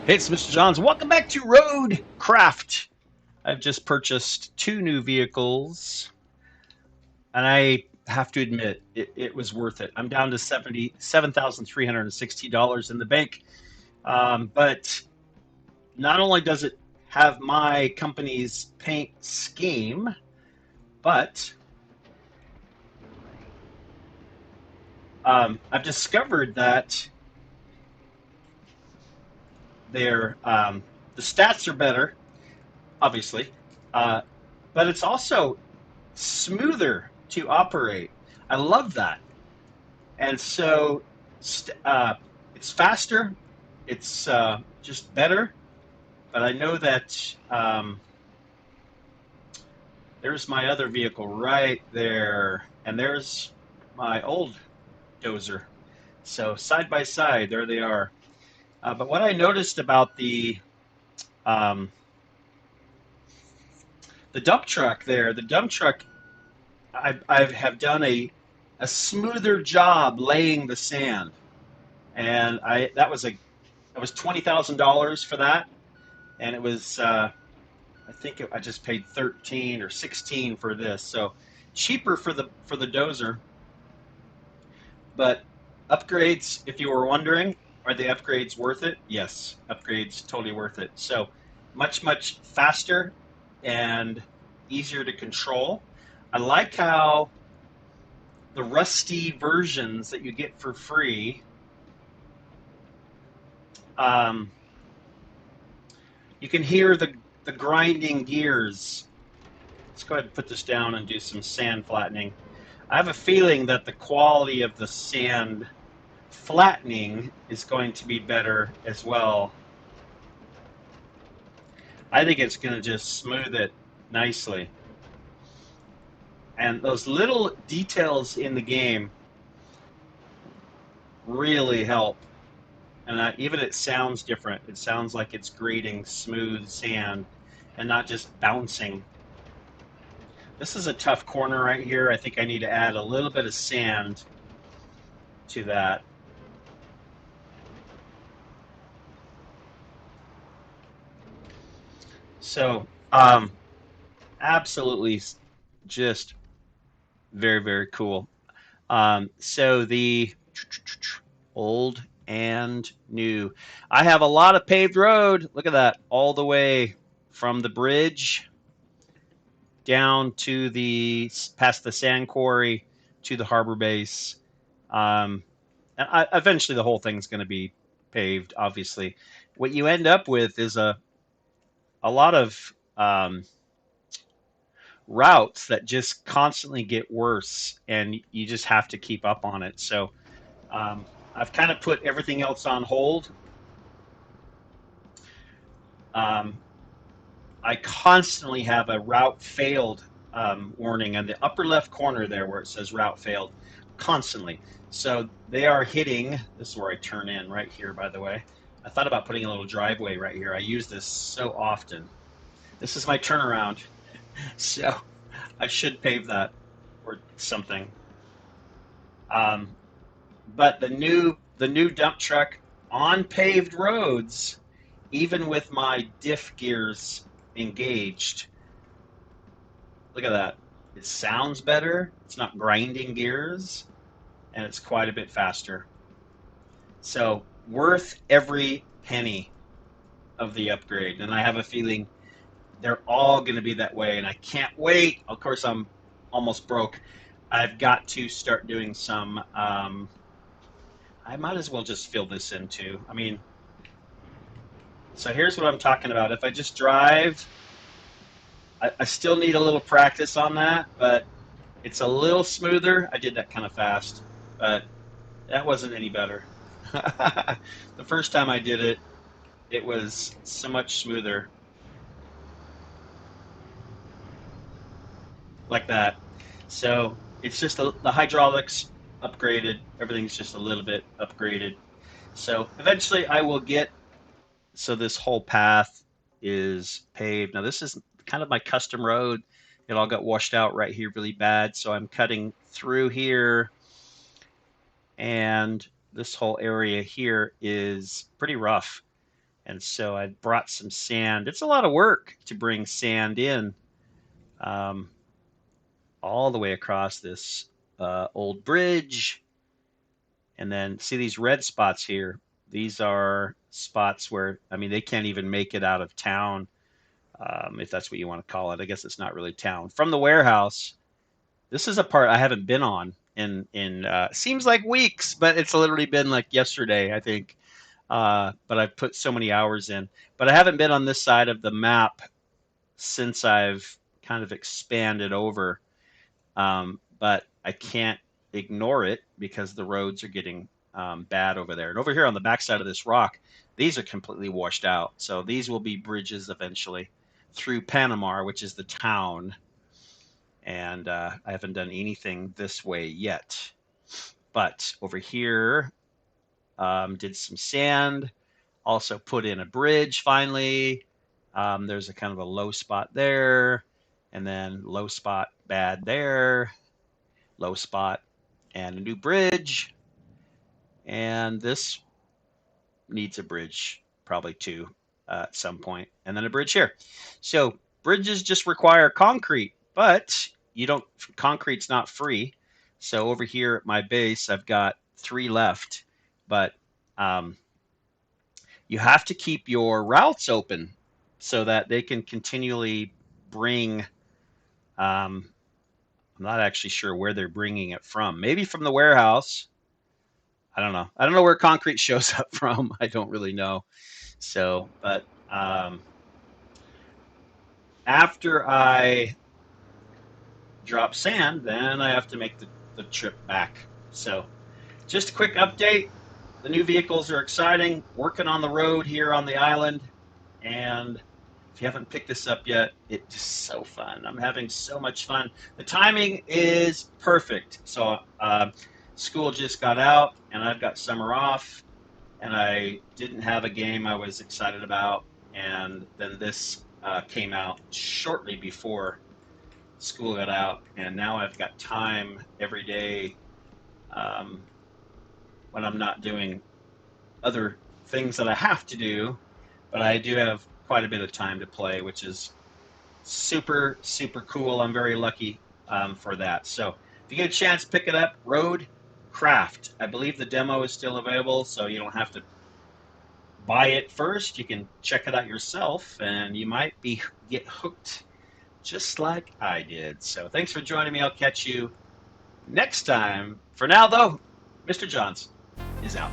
Hey, it's Mr. Johns. Welcome back to Roadcraft. I've just purchased two new vehicles, and I have to admit it was worth it. I'm down to $77,360 in the bank. But not only does it have my company's paint scheme, but I've discovered that the stats are better, obviously, uh, but it's also smoother to operate. I love that. And so it's faster, it's just better. But I know that there's my other vehicle right there, and there's my old dozer. So side by side, there they are. But what I noticed about um, the dump truck there, the dump truck, I have done a smoother job laying the sand, and I that was a it was $20,000 for that, and it was I think I just paid 13 or 16 for this, so cheaper for the dozer. But upgrades, if you were wondering, are the upgrades worth it? Yes, upgrades totally worth it. So much faster and easier to control. I like how the rusty versions that you get for free. Um, you can hear the grinding gears. Let's go ahead and put this down and do some sand flattening. I have a feeling that the quality of the sand flattening is going to be better as well. I think it's going to just smooth it nicely. And those little details in the game really help. And even it sounds different. It sounds like it's grating smooth sand and not just bouncing. This is a tough corner right here. I think I need to add a little bit of sand to that. So, absolutely just very cool. So the old and new. I have a lot of paved road. Look at that, all the way from the bridge down to the past the sand quarry to the harbor base. Um, and eventually, the whole thing's going to be paved. Obviously, what you end up with is a lot of routes that just constantly get worse, and you just have to keep up on it. So um, I've kind of put everything else on hold. Um, I constantly have a route failed warning on the upper left corner there where it says route failed, constantly. So they are hitting. This is where I turn in right here, by the way. I thought about putting a little driveway right here. I use this so often. This is my turnaround. So I should pave that or something. Um, but the new dump truck on paved roads, even with my diff gears engaged, look at that. It sounds better. It's not grinding gears, and it's quite a bit faster. So worth every penny of the upgrade. And I have a feeling they're all going to be that way, and I can't wait. Of course, I'm almost broke. I've got to start doing some. I might as well just fill this in too. I mean, so here's what I'm talking about. If I just drive, I still need a little practice on that, but it's a little smoother. I did that kind of fast, but that wasn't any better. The first time I did it, it was so much smoother, like that. So it's just the hydraulics upgraded. Everything's just a little bit upgraded. So eventually I will get, so this whole path is paved. Now this is kind of my custom road. It all got washed out right here really bad. So I'm cutting through here, and this whole area here is pretty rough. And so I brought some sand. It's a lot of work to bring sand in um, all the way across this old bridge. And then see these red spots here. These are spots where, I mean, they can't even make it out of town, if that's what you want to call it. I guess it's not really town. From the warehouse, this is a part I haven't been on in seems like weeks, but it's literally been like yesterday, I think. But I've put so many hours in. But I haven't been on this side of the map since I've kind of expanded over. But I can't ignore it because the roads are getting bad over there. And over here on the backside of this rock, these are completely washed out. So these will be bridges eventually through Panama, which is the town. And I haven't done anything this way yet. But over here, did some sand, also put in a bridge finally. There's a kind of a low spot there, and then low spot bad there, low spot, and a new bridge. And this needs a bridge, probably too, at some point, and then a bridge here. So bridges just require concrete, but you don't. Concrete's not free. So over here at my base, I've got 3 left, but um, you have to keep your routes open so that they can continually bring. I'm not actually sure where they're bringing it from. Maybe from the warehouse. I don't know. I don't know where concrete shows up from. I don't really know. So, but after I drop sand, then I have to make the trip back. So, just a quick update. The new vehicles are exciting. Working on the road here on the island. And if you haven't picked this up yet, it's just so fun. I'm having so much fun. The timing is perfect. So, school just got out, and I've got summer off, and I didn't have a game I was excited about. And then this came out shortly before school got out, and now I've got time every day um, when I'm not doing other things that I have to do, but I do have quite a bit of time to play, which is super, super cool. I'm very lucky for that. So if you get a chance, pick it up. Roadcraft. I believe the demo is still available, so you don't have to buy it first. You can check it out yourself, and you might get hooked just like I did. So thanks for joining me. I'll catch you next time. For now, though, Mr. Johns is out.